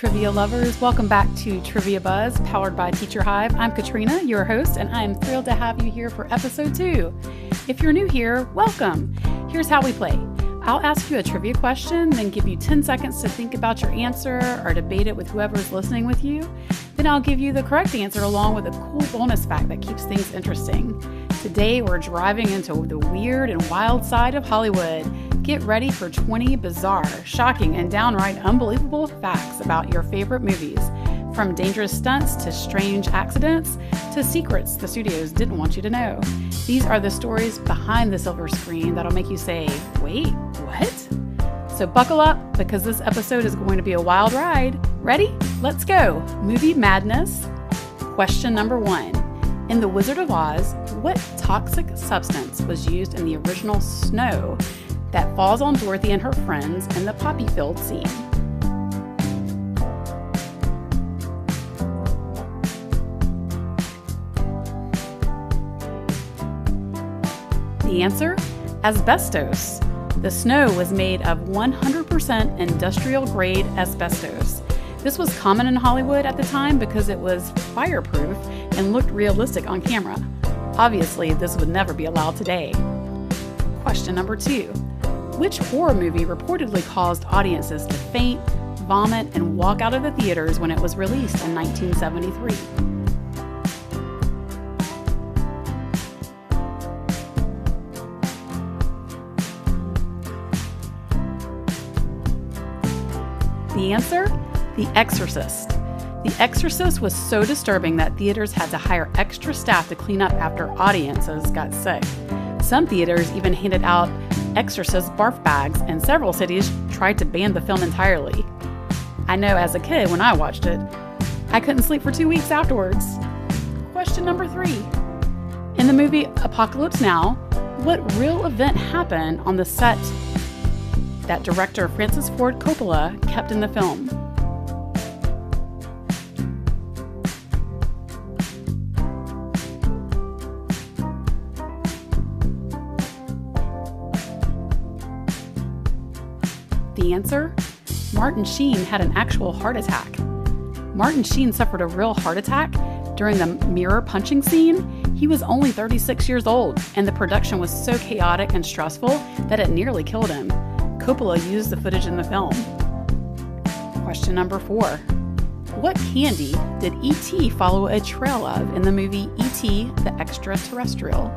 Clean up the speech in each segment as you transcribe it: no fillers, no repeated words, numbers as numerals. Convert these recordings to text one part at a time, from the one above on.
Trivia lovers, welcome back to Trivia Buzz, powered by TeacherHive. I'm Katrina, your host, and I am thrilled to have you here for episode 2. If you're new here, welcome. Here's how we play. I'll ask you a trivia question, then give you 10 seconds to think about your answer or debate it with whoever's listening with you. Then I'll give you the correct answer along with a cool bonus fact that keeps things interesting. Today, we're driving into the weird and wild side of Hollywood. Get ready for 20 bizarre, shocking, and downright unbelievable facts about your favorite movies. From dangerous stunts to strange accidents to secrets the studios didn't want you to know. These are the stories behind the silver screen that'll make you say, wait, what? So buckle up because this episode is going to be a wild ride. Ready? Let's go. Movie madness. Question number 1. In The Wizard of Oz, what toxic substance was used in the original snow that falls on Dorothy and her friends in the poppy field scene? The answer? Asbestos. The snow was made of 100% industrial grade asbestos. This was common in Hollywood at the time because it was fireproof and looked realistic on camera. Obviously, this would never be allowed today. Question number 2. Which horror movie reportedly caused audiences to faint, vomit, and walk out of the theaters when it was released in 1973? The answer? The Exorcist. The Exorcist was so disturbing that theaters had to hire extra staff to clean up after audiences got sick. Some theaters even handed out Exorcist barf bags, and several cities tried to ban the film entirely. I know as a kid when I watched it, I couldn't sleep for 2 weeks afterwards. Question number 3. In the movie Apocalypse Now, what real event happened on the set that director Francis Ford Coppola kept in the film? The answer? Martin Sheen had an actual heart attack. Martin Sheen suffered a real heart attack during the mirror punching scene. He was only 36 years old, and the production was so chaotic and stressful that it nearly killed him. Coppola used the footage in the film. Question number 4. What candy did E.T. follow a trail of in the movie E.T. the Extraterrestrial?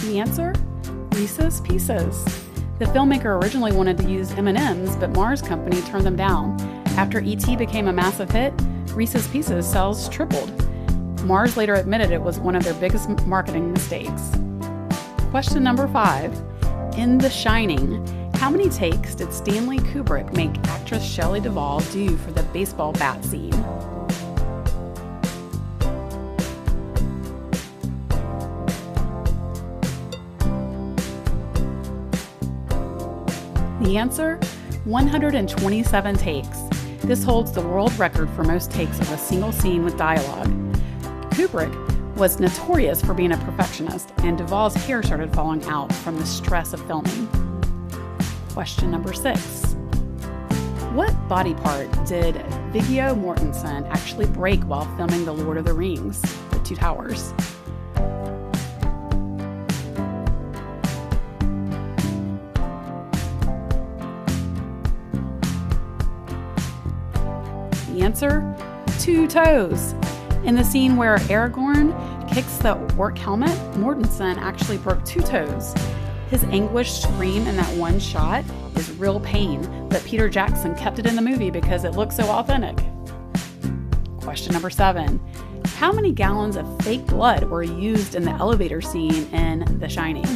The answer? Reese's Pieces. The filmmaker originally wanted to use M&Ms, but Mars Company turned them down. After E.T. became a massive hit, Reese's Pieces sales tripled. Mars later admitted it was one of their biggest marketing mistakes. Question number 5. In The Shining, how many takes did Stanley Kubrick make actress Shelley Duvall do for the baseball bat scene? The answer? 127 takes. This holds the world record for most takes of a single scene with dialogue. Kubrick was notorious for being a perfectionist, and Duvall's hair started falling out from the stress of filming. Question number 6. What body part did Viggo Mortensen actually break while filming The Lord of the Rings, The Two Towers? The answer? 2 toes. In the scene where Aragorn kicks the orc helmet, Mortensen actually broke 2 toes. His anguished scream in that one shot is real pain, but Peter Jackson kept it in the movie because it looks so authentic. Question number 7. How many gallons of fake blood were used in the elevator scene in The Shining?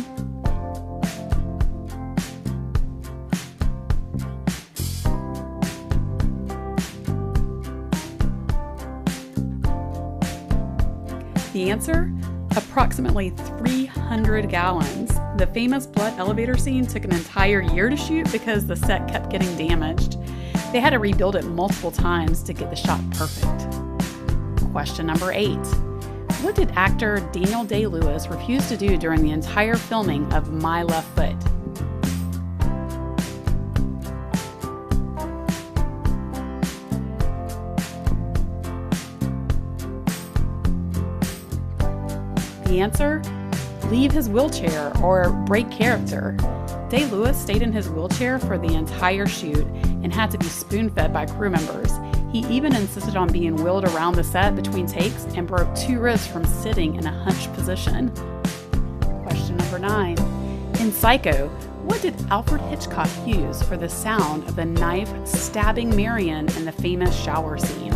The answer? Approximately 300 gallons. The famous blood elevator scene took an entire year to shoot because the set kept getting damaged. They had to rebuild it multiple times to get the shot perfect. Question number 8. What did actor Daniel Day-Lewis refuse to do during the entire filming of My Left Foot? The answer? Leave his wheelchair or break character. Day-Lewis stayed in his wheelchair for the entire shoot and had to be spoon-fed by crew members. He even insisted on being wheeled around the set between takes and broke 2 ribs from sitting in a hunched position. Question number 9. In Psycho, what did Alfred Hitchcock use for the sound of the knife stabbing Marion in the famous shower scene?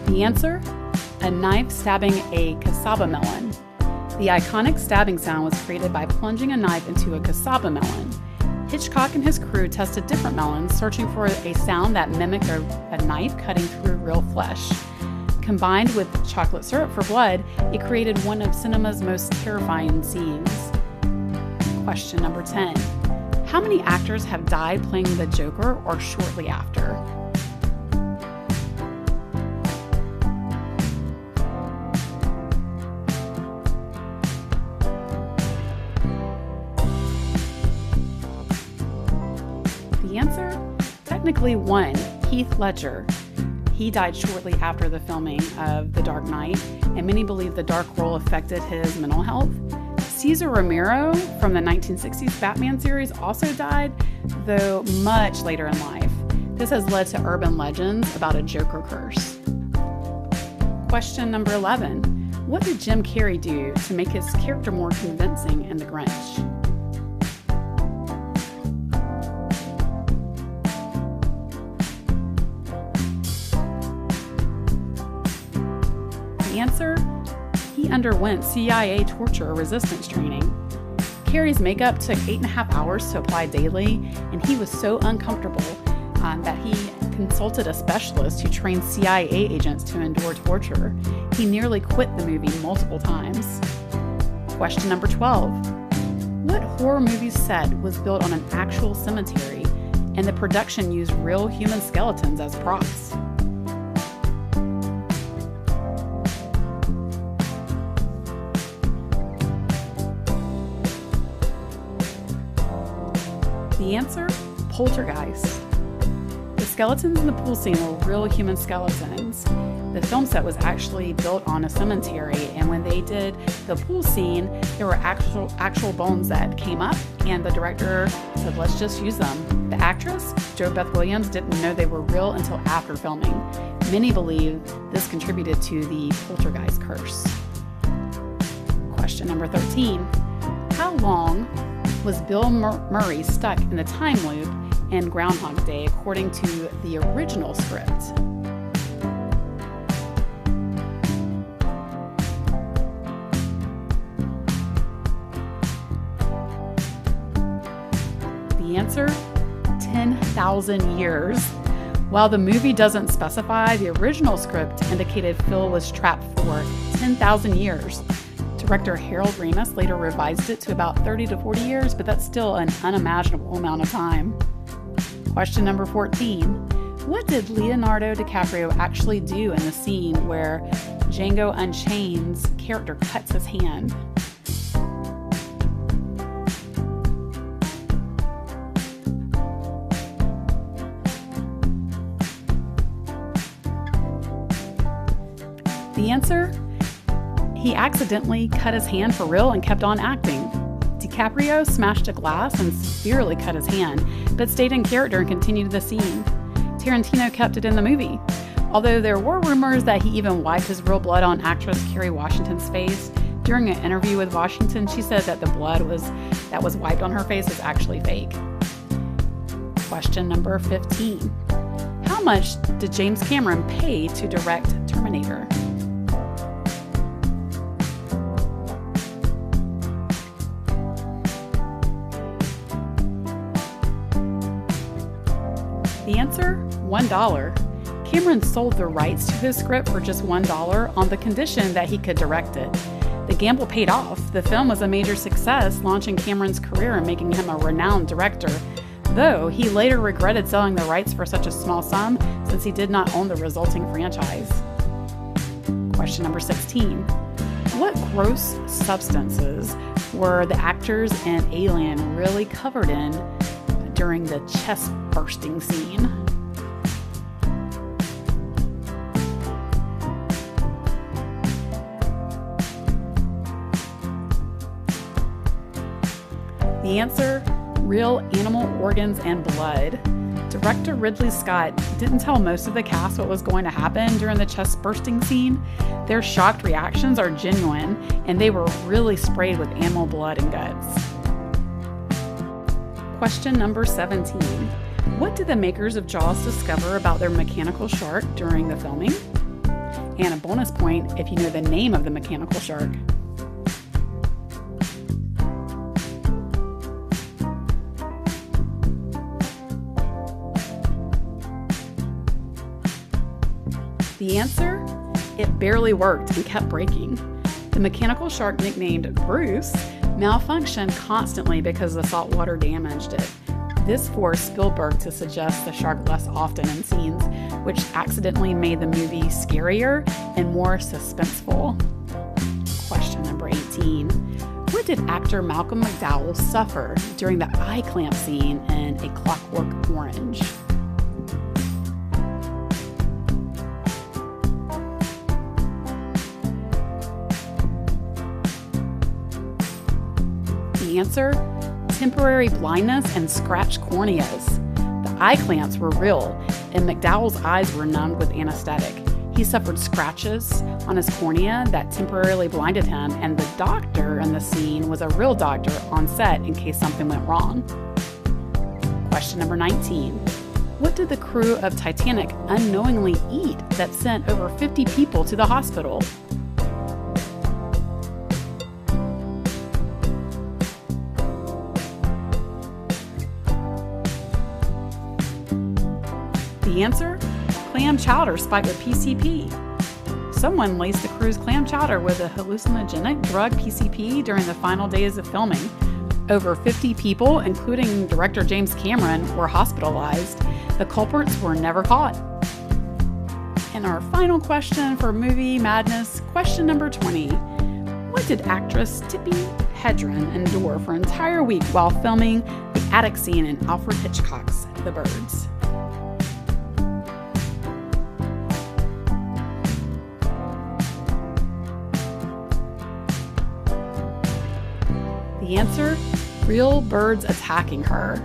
The answer? A knife stabbing a cassava melon. The iconic stabbing sound was created by plunging a knife into a cassava melon. Hitchcock and his crew tested different melons, searching for a sound that mimicked a knife cutting through real flesh. Combined with chocolate syrup for blood, it created one of cinema's most terrifying scenes. Question number 10. How many actors have died playing the Joker or shortly after? The answer? Technically 1, Heath Ledger. He died shortly after the filming of The Dark Knight, and many believe the dark role affected his mental health. Cesar Romero from the 1960s Batman series also died, though much later in life. This has led to urban legends about a Joker curse. Question number 11. What did Jim Carrey do to make his character more convincing in The Grinch? The answer? He underwent CIA torture resistance training. Carrey's makeup took 8.5 hours to apply daily, and he was so uncomfortable that he consulted a specialist who trained CIA agents to endure torture. He nearly quit the movie multiple times. Question number 12. What horror movie set was built on an actual cemetery, and the production used real human skeletons as props? The answer? Poltergeist. The skeletons in the pool scene were real human skeletons. The film set was actually built on a cemetery, and when they did the pool scene, there were actual bones that came up, and the director said, let's just use them. The actress, Jo Beth Williams, didn't know they were real until after filming. Many believe this contributed to the poltergeist curse. Question number 13. How long was Bill Murray stuck in the time loop in Groundhog Day according to the original script? The answer? 10,000 years. While the movie doesn't specify, the original script indicated Phil was trapped for 10,000 years. Director Harold Ramis later revised it to about 30 to 40 years, but that's still an unimaginable amount of time. Question number 14. What did Leonardo DiCaprio actually do in the scene where Django Unchained's character cuts his hand? The answer? He accidentally cut his hand for real and kept on acting. DiCaprio smashed a glass and severely cut his hand, but stayed in character and continued the scene. Tarantino kept it in the movie. Although there were rumors that he even wiped his real blood on actress Kerry Washington's face. During an interview with Washington, she said that the blood that was wiped on her face was actually fake. Question number 15. How much did James Cameron pay to direct Terminator? The answer? $1. Cameron sold the rights to his script for just $1 on the condition that he could direct it. The gamble paid off. The film was a major success, launching Cameron's career and making him a renowned director, though he later regretted selling the rights for such a small sum since he did not own the resulting franchise. Question number 16. What gross substances were the actors in Alien really covered in during the chest-bursting scene? The answer, real animal organs and blood. Director Ridley Scott didn't tell most of the cast what was going to happen during the chest-bursting scene. Their shocked reactions are genuine, and they were really sprayed with animal blood and guts. Question number 17. What did the makers of Jaws discover about their mechanical shark during the filming? And a bonus point if you know the name of the mechanical shark. The answer? It barely worked and kept breaking. The mechanical shark, nicknamed Bruce, malfunctioned constantly because the salt water damaged it. This forced Spielberg to suggest the shark less often in scenes, which accidentally made the movie scarier and more suspenseful. Question number 18. What did actor Malcolm McDowell suffer during the eye clamp scene in A Clockwork Orange? The answer? Temporary blindness and scratched corneas. The eye clamps were real, and McDowell's eyes were numbed with anesthetic. He suffered scratches on his cornea that temporarily blinded him, and the doctor in the scene was a real doctor on set in case something went wrong. Question number 19. What did the crew of Titanic unknowingly eat that sent over 50 people to the hospital? The answer? Clam chowder spiked with PCP. Someone laced the crew's clam chowder with a hallucinogenic drug PCP during the final days of filming. Over 50 people, including director James Cameron, were hospitalized. The culprits were never caught. And our final question for Movie Madness, question number 20. What did actress Tippi Hedren endure for an entire week while filming the attic scene in Alfred Hitchcock's The Birds? The answer? Real birds attacking her.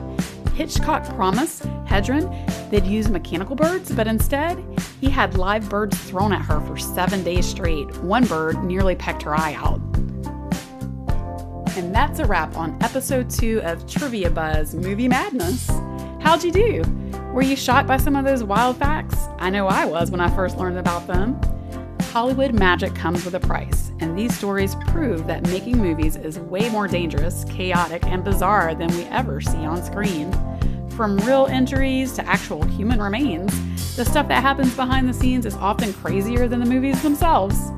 Hitchcock promised Hedren they'd use mechanical birds, but instead, he had live birds thrown at her for 7 days straight. One bird nearly pecked her eye out. And that's a wrap on episode 2 of Trivia Buzz Movie Madness. How'd you do? Were you shocked by some of those wild facts? I know I was when I first learned about them. Hollywood magic comes with a price, and these stories prove that making movies is way more dangerous, chaotic, and bizarre than we ever see on screen. From real injuries to actual human remains, the stuff that happens behind the scenes is often crazier than the movies themselves.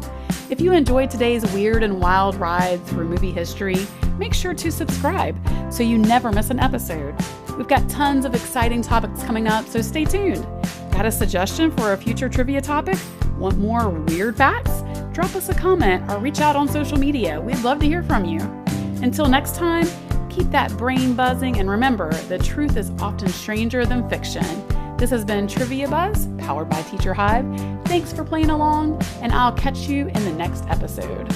If you enjoyed today's weird and wild ride through movie history, make sure to subscribe so you never miss an episode. We've got tons of exciting topics coming up, so stay tuned. Got a suggestion for a future trivia topic? Want more weird facts? Drop us a comment or reach out on social media. We'd love to hear from you. Until next time, keep that brain buzzing, and remember, the truth is often stranger than fiction. This has been Trivia Buzz, powered by TeacherHive. Thanks for playing along, and I'll catch you in the next episode.